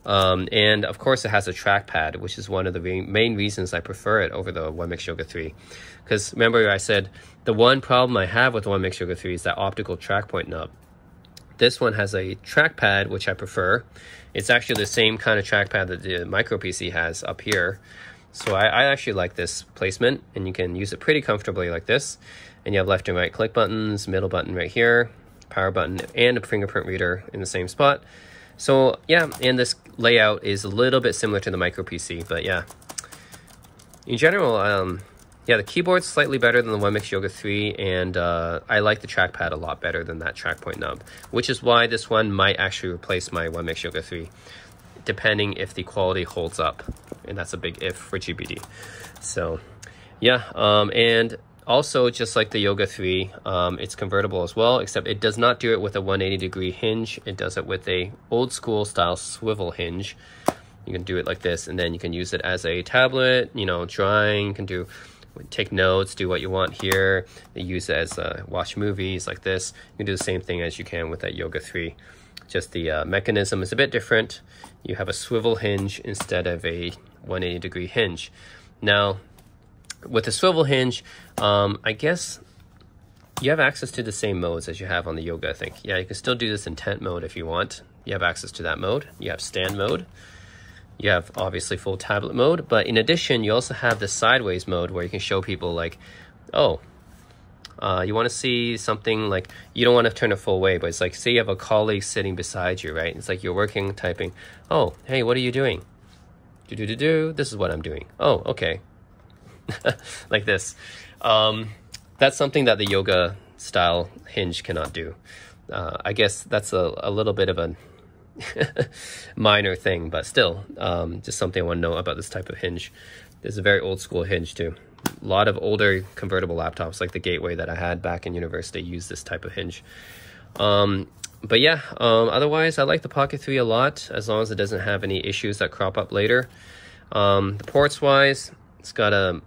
And of course it has a trackpad, which is one of the main reasons I prefer it over the OneMix Yoga 3. Because remember I said the one problem I have with the OneMix Yoga 3 is that optical track point knob. This one has a trackpad, which I prefer. It's actually the same kind of trackpad that the micro PC has up here. So I actually like this placement, and you can use it pretty comfortably like this. And you have left and right click buttons, middle button right here, power button, and a fingerprint reader in the same spot. So yeah, and this layout is a little bit similar to the micro PC, but yeah. In general, yeah, the keyboard's slightly better than the OneMix Yoga 3, and I like the trackpad a lot better than that track point knob, which is why this one might actually replace my OneMix Yoga 3, depending if the quality holds up, and that's a big if for GPD. So yeah, and also just like the Yoga 3, it's convertible as well, except it does not do it with a 180-degree hinge. It does it with a old school style swivel hinge. You can do it like this, and then you can use it as a tablet, you know, drawing, you can take notes, do what you want here. They use it as watch movies like this. You can do the same thing as you can with that Yoga 3. Just the mechanism is a bit different. You have a swivel hinge instead of a 180-degree hinge. Now, with the swivel hinge, I guess you have access to the same modes as you have on the Yoga, I think. Yeah, you can still do this in tent mode if you want. You have access to that mode. You have stand mode. You have obviously full tablet mode, but in addition, you also have the sideways mode where you can show people like, oh, you want to see something like, you don't want to turn it full way, but it's like, say you have a colleague sitting beside you, right? It's like you're working, typing, oh, hey, what are you doing? This is what I'm doing. Oh, okay. Like this. That's something that the Yoga style hinge cannot do. I guess that's a little bit of a minor thing, but still, just something I want to know about this type of hinge. This is a very old school hinge too. A lot of older convertible laptops like the Gateway that I had back in university use this type of hinge. But yeah, otherwise I like the Pocket 3 a lot, as long as it doesn't have any issues that crop up later. The ports wise, it's got a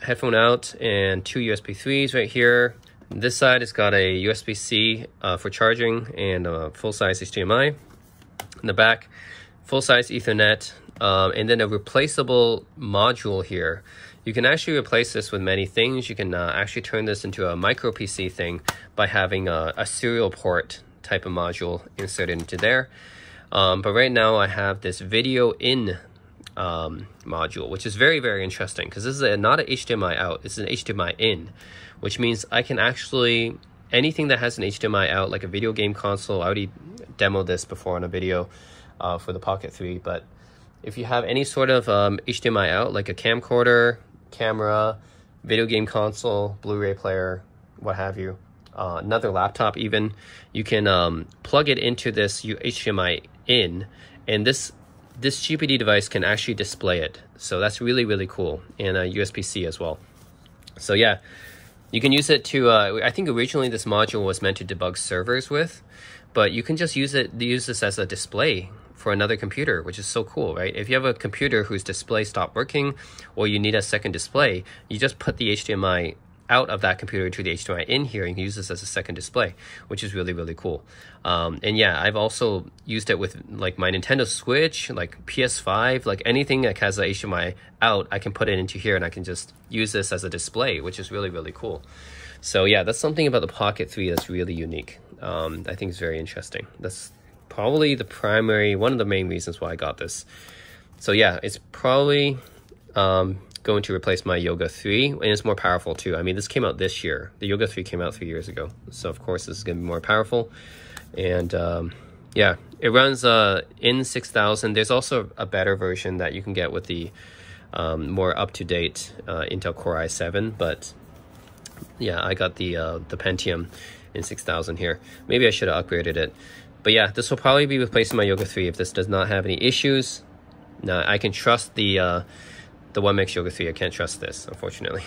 headphone out and 2 USB 3s right here. This side it's got a USB-C for charging and a full-size HDMI. In the back, full-size Ethernet, and then a replaceable module here. You can actually replace this with many things. You can actually turn this into a micro PC thing by having a serial port type of module inserted into there. But right now I have this video in module, which is very, very interesting because this is not an HDMI out, it's an HDMI in, which means I can actually, anything that has an HDMI out, like a video game console, I already demoed this before on a video for the Pocket 3, but if you have any sort of HDMI out, like a camcorder, camera, video game console, Blu-ray player, what have you, another laptop even, you can plug it into this HDMI in, and this GPD device can actually display it. So that's really, really cool, and a USB-C as well. So yeah, you can use it to, I think originally this module was meant to debug servers with, but you can just use this as a display for another computer, which is so cool, right? If you have a computer whose display stopped working or you need a second display, you just put the HDMI out of that computer to the HDMI in here and you can use this as a second display, which is really, really cool. And yeah, I've also used it with like my Nintendo Switch, like PS5, like anything that has a HDMI out, I can put it into here and I can just use this as a display, which is really, really cool. So yeah, that's something about the Pocket 3 that's really unique. I think it's very interesting. That's probably one of the main reasons why I got this. So yeah, it's probably going to replace my Yoga 3, and it's more powerful too. I mean, this came out this year. The Yoga 3 came out 3 years ago. So of course this is going to be more powerful. And yeah, it runs in 6000. There's also a better version that you can get with the more up-to-date Intel Core i7, but yeah, I got the Pentium in 6000 here. Maybe I should have upgraded it. But yeah, this will probably be replacing my Yoga 3 if this does not have any issues. Now, I can trust the OneNetbook Yoga 3. I can't trust this, unfortunately.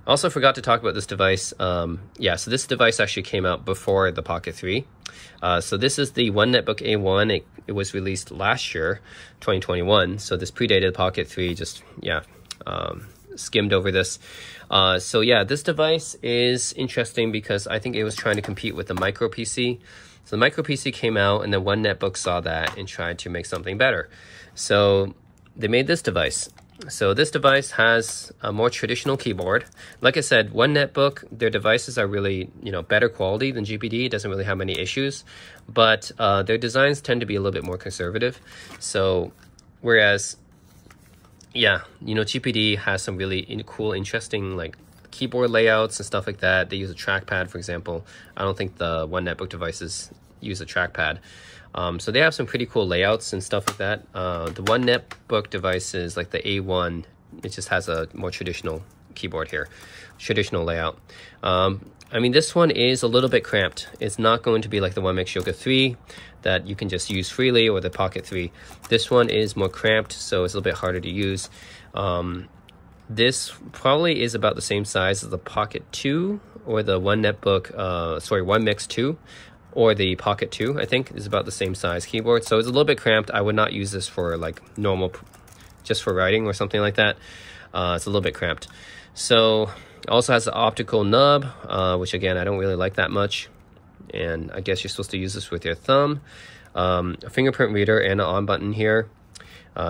Also forgot to talk about this device. Yeah, so this device actually came out before the Pocket 3. So this is the OneNetbook A1. It was released last year, 2021. So this predated Pocket 3, just, yeah, skimmed over this. So yeah, this device is interesting because I think it was trying to compete with the micro PC. So the micro PC came out and then OneNetbook saw that and tried to make something better. So they made this device. So this device has a more traditional keyboard. Like I said, OneNetbook, their devices are really, better quality than GPD. It doesn't really have many issues, but their designs tend to be a little bit more conservative. So whereas, yeah, GPD has some really cool, interesting like keyboard layouts and stuff like that. They use a trackpad, for example. I don't think the OneNetbook devices use a trackpad. So they have some pretty cool layouts and stuff like that. The OneNetbook devices, like the A1, it just has a more traditional keyboard here, traditional layout. I mean, this one is a little bit cramped. It's not going to be like the OneNetbook Yoga 3 that you can just use freely, or the Pocket 3. This one is more cramped, so it's a little bit harder to use. This probably is about the same size as the Pocket 2 or the OneNetbook, 2, or the Pocket 2, I think, is about the same size keyboard. So it's a little bit cramped. I would not use this for like normal, just for writing or something like that. It's a little bit cramped. So it also has an optical nub, which again, I don't really like that much. and I guess you're supposed to use this with your thumb. A fingerprint reader and an on button here.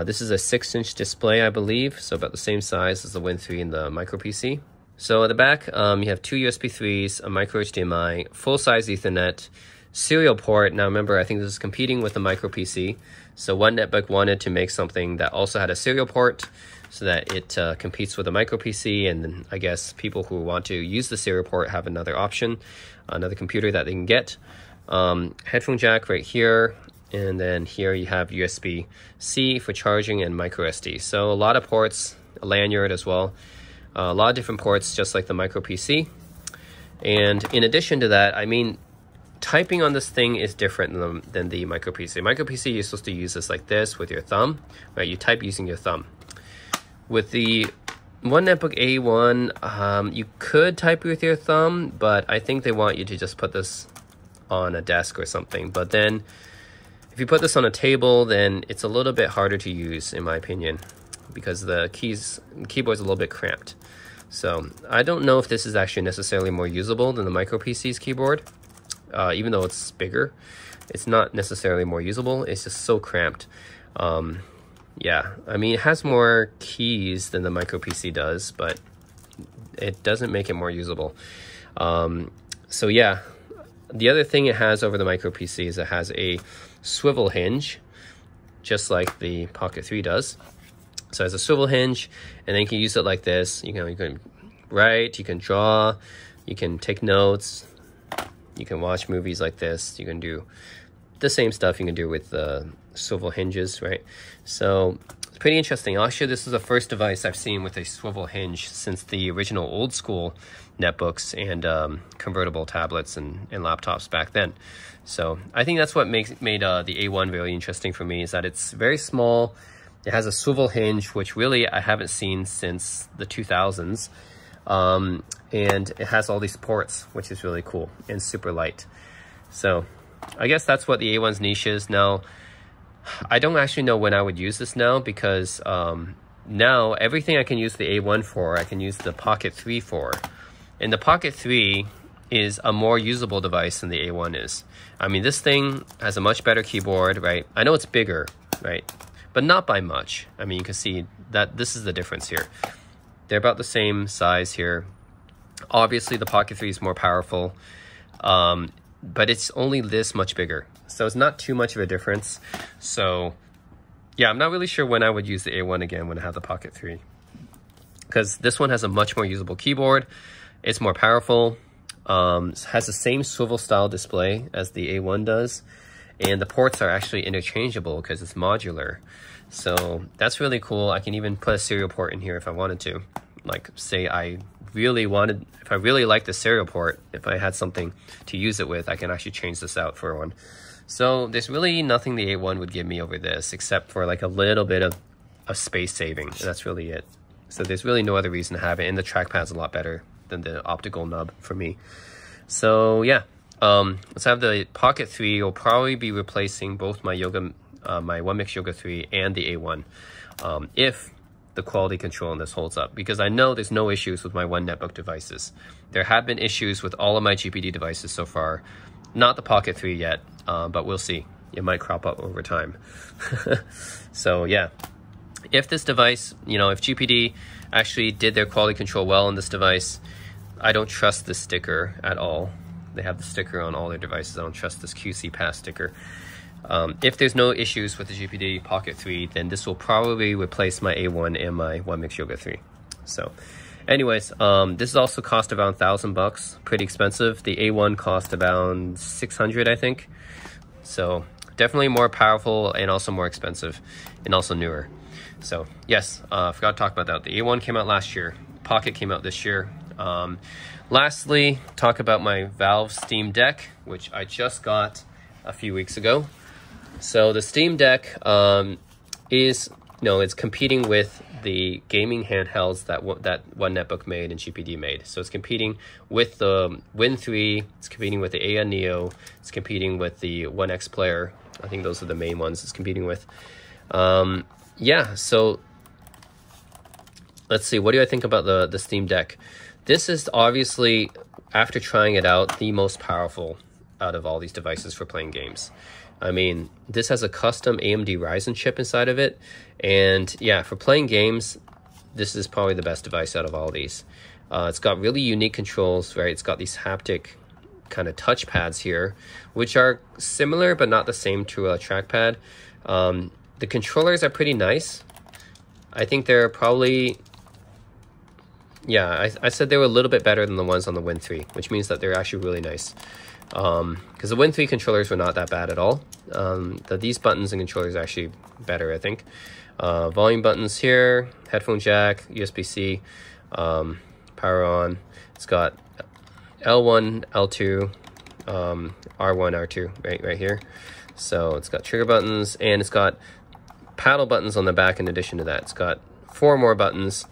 This is a 6-inch display, I believe, so about the same size as the Win 3 and the micro PC. So at the back, you have 2 USB 3s, a micro HDMI, full-size Ethernet, serial port. Now remember, I think this is competing with the micro PC. So OneNetbook wanted to make something that also had a serial port so that it competes with a micro PC, and then I guess people who want to use the serial port have another option, another computer that they can get. Headphone jack right here, and then here you have USB-C for charging and micro SD. So a lot of ports, a lanyard as well. A lot of different ports, just like the micro PC. And in addition to that, I mean, typing on this thing is different than the micro PC. Micro PC, you're supposed to use this like this with your thumb, right? You type using your thumb. With the OneNetbook A1, you could type with your thumb, but I think they want you to just put this on a desk or something. But then if you put this on a table, then it's a little bit harder to use, in my opinion, because the keyboard's a little bit cramped. So I don't know if this is actually necessarily more usable than the micro PC's keyboard. Even though it's bigger, it's not necessarily more usable. It's just so cramped. Yeah, I mean, it has more keys than the micro PC does, but it doesn't make it more usable. So yeah, the other thing it has over the micro PC is it has a swivel hinge, just like the Pocket 3 does. So it has a swivel hinge, and then you can use it like this. You can write, you can draw, you can take notes, you can watch movies like this. You can do the same stuff you can do with the swivel hinges, right? So it's pretty interesting. Actually, this is the first device I've seen with a swivel hinge since the original old school netbooks and convertible tablets and laptops back then. So I think that's what made the A1 very interesting for me, is that it's very small. It has a swivel hinge, which really I haven't seen since the 2000s. And it has all these ports, which is really cool and super light. So I guess that's what the A1's niche is. Now, I don't actually know when I would use this now, because now everything I can use the A1 for, I can use the Pocket 3 for. And the Pocket 3 is a more usable device than the A1 is. I mean, this thing has a much better keyboard, right? I know it's bigger, right? But not by much. I mean, you can see that this is the difference here. They're about the same size here. Obviously, the Pocket 3 is more powerful, but it's only this much bigger. So it's not too much of a difference. So yeah, I'm not really sure when I would use the A1 again when I have the Pocket 3. Because this one has a much more usable keyboard. It's more powerful. Has the same swivel style display as the A1 does. And the ports are actually interchangeable because it's modular. So that's really cool. I can even put a serial port in here if I wanted to. Like, say if I really like the serial port, if I had something to use it with, I can actually change this out for one. So there's really nothing the A1 would give me over this, except for like a little bit of space saving. And that's really it. So there's really no other reason to have it. And the trackpad's a lot better than the optical nub for me. So yeah. Let's have the Pocket 3. Will probably be replacing both my my OneMix Yoga 3 and the A1, if the quality control on this holds up, because I know there's no issues with my OneNetbook devices. There have been issues with all of my GPD devices so far, not the Pocket 3 yet, but we'll see. It might crop up over time. So yeah, if this device, if GPD actually did their quality control well on this device, I don't trust this sticker at all. They have the sticker on all their devices. I don't trust this QC Pass sticker. If there's no issues with the GPD Pocket 3, then this will probably replace my A1 and my OneMix Yoga 3. So anyways, this is also cost around $1,000, pretty expensive. The A1 cost around 600, I think. So definitely more powerful and also more expensive and also newer. So yes, I forgot to talk about that. The A1 came out last year. Pocket came out this year. Lastly, talk about my Valve Steam Deck, which I just got a few weeks ago. So the Steam Deck is, it's competing with the gaming handhelds that OneNetbook made and GPD made. So it's competing with the Win 3, it's competing with the AN Neo, it's competing with the One X Player. I think those are the main ones it's competing with. Yeah, so let's see, what do I think about the Steam Deck? This is obviously, after trying it out, the most powerful out of all these devices for playing games. I mean, this has a custom AMD Ryzen chip inside of it, and yeah, for playing games, this is probably the best device out of all these. It's got really unique controls, right? It's got these haptic kind of touch pads here, which are similar but not the same to a trackpad. The controllers are pretty nice. I think they're probably, yeah, I said they were a little bit better than the ones on the Win 3, which means that they're actually really nice. Because the Win 3 controllers were not that bad at all. These buttons and controllers are actually better, I think. Volume buttons here, headphone jack, USB-C, power on. It's got L1, L2, R1, R2 right here. So it's got trigger buttons, and it's got paddle buttons on the back in addition to that. It's got 4 more buttons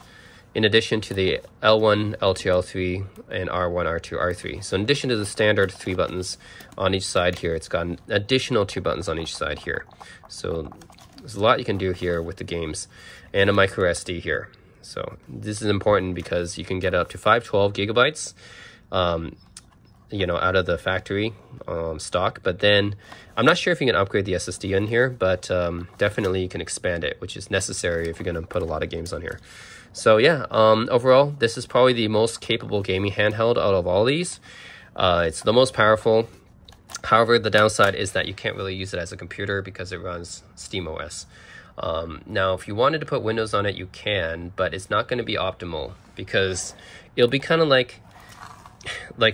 in addition to the L1, L2, L3, and R1, R2, R3. So in addition to the standard 3 buttons on each side here, it's got an additional 2 buttons on each side here. So there's a lot you can do here with the games, and a micro SD here. So this is important because you can get up to 512 gigabytes, you know, out of the factory stock. But then I'm not sure if you can upgrade the SSD in here, but definitely you can expand it, which is necessary if you're going to put a lot of games on here. So yeah, overall, this is probably the most capable gaming handheld out of all these. It's the most powerful. However, the downside is that you can't really use it as a computer because it runs SteamOS. Now, if you wanted to put Windows on it, you can, but it's not going to be optimal because it'll be kind of like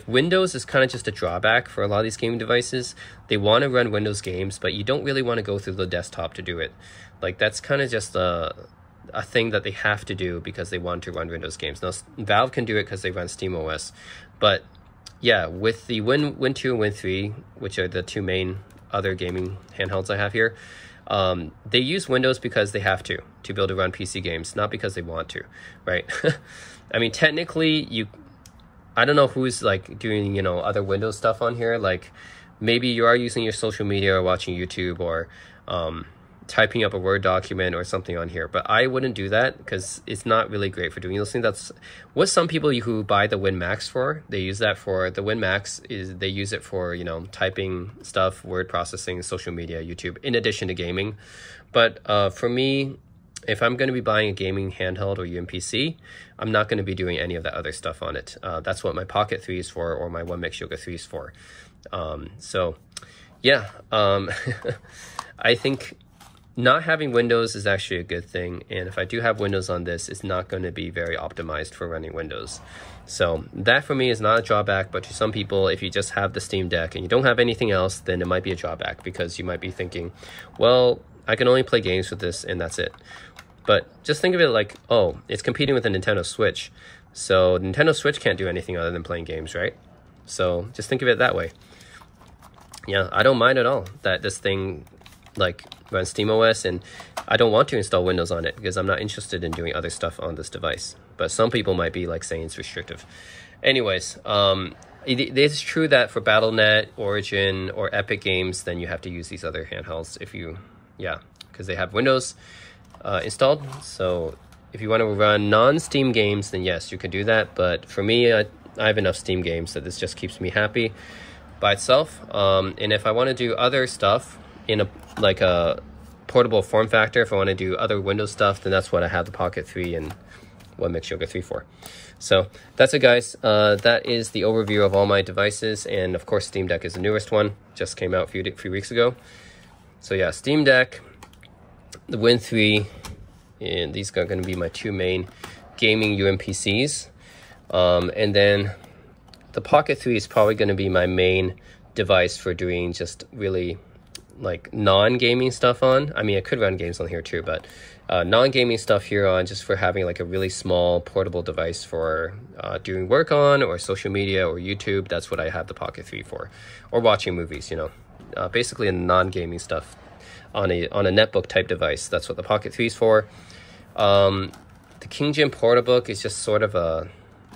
Windows is kind of just a drawback for a lot of these gaming devices. They want to run Windows games, but you don't really want to go through the desktop to do it. Like, that's kind of just a thing that they have to do because they want to run Windows games. Now, Valve can do it because they run SteamOS, but yeah, with the Win 2 and Win 3, which are the 2 main other gaming handhelds I have here, they use Windows because they have to be able to run PC games, not because they want to, right? I mean, technically, I don't know who's like doing, you know, other Windows stuff on here. Like, maybe you are using your social media or watching YouTube or typing up a Word document or something on here, but I wouldn't do that because it's not really great for doing those things. That's what some people who buy the Win Max for. They use that for the Win Max they use it for, you know, typing stuff, word processing, social media, YouTube, in addition to gaming. But for me, if I'm going to be buying a gaming handheld or UMPC, I'm not going to be doing any of that other stuff on it. That's what my Pocket 3 is for, or my One Yoga 3 is for. So yeah, I think not having Windows is actually a good thing, and if I do have Windows on this, it's not going to be very optimized for running Windows. So that for me is not a drawback, but to some people, if you just have the Steam Deck and you don't have anything else, then it might be a drawback because you might be thinking, well, I can only play games with this and that's it. But just think of it like, oh, it's competing with the Nintendo Switch. So Nintendo Switch can't do anything other than playing games, right? So just think of it that way. Yeah, I don't mind at all that this thing like runs SteamOS, and I don't want to install Windows on it because I'm not interested in doing other stuff on this device. But some people might be like saying it's restrictive. Anyways, it is true that for Battle.net, Origin, or Epic games, then you have to use these other handhelds if you, yeah, because they have Windows installed. So if you want to run non-Steam games, then yes, you can do that. But for me, I have enough Steam games that this just keeps me happy by itself. And if I want to do other stuff in a portable form factor, if I want to do other Windows stuff, then that's what I have the Pocket 3 and One Yoga 3 for. So that's it, guys. That is the overview of all my devices, and of course Steam Deck is the newest one, just came out a few weeks ago. So yeah, Steam Deck, the Win 3, and these are going to be my 2 main gaming UMPCs. And then the Pocket 3 is probably going to be my main device for doing just really like non-gaming stuff on. I mean, I could run games on here too, but non-gaming stuff here on, just for having like a really small portable device for doing work on, or social media or YouTube. That's what I have the Pocket 3 for, or watching movies, you know, basically a non-gaming stuff on a netbook type device. That's what the Pocket 3 is for. The King Jim Portabook is just sort of a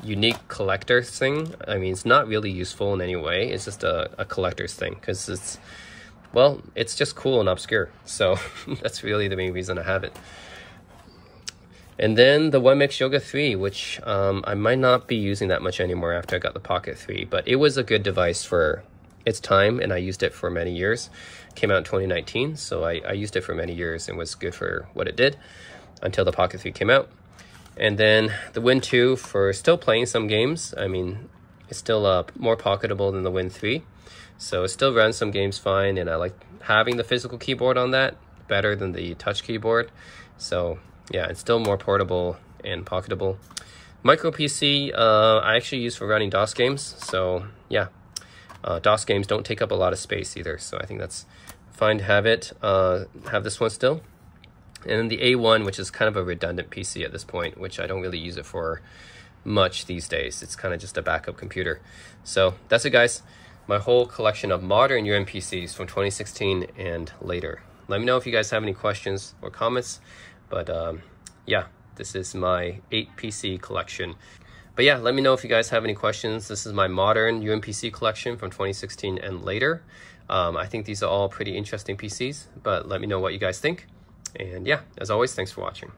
unique collector's thing. I mean, it's not really useful in any way. It's just a collector's thing because it's, well, it's just cool and obscure. So that's really the main reason I have it. And then the One Yoga 3, which I might not be using that much anymore after I got the Pocket 3, but it was a good device for its time, and I used it for many years. It came out in 2019, so I used it for many years and was good for what it did until the Pocket 3 came out. And then the Win 2 for still playing some games. I mean, it's still more pocketable than the Win 3. So it still runs some games fine, and I like having the physical keyboard on that better than the touch keyboard. So yeah, it's still more portable and pocketable. Micro PC, I actually use for running DOS games. So yeah, DOS games don't take up a lot of space either. So I think that's fine to have it, have this one still. And then the A1, which is kind of a redundant PC at this point, which I don't really use it for much these days. It's kind of just a backup computer. So that's it, guys. My whole collection of modern UMPCs from 2016 and later. Let me know if you guys have any questions or comments. But yeah, this is my 8 PC collection. But yeah, let me know if you guys have any questions. This is my modern UMPC collection from 2016 and later. I think these are all pretty interesting PCs, but let me know what you guys think. And yeah, as always, thanks for watching.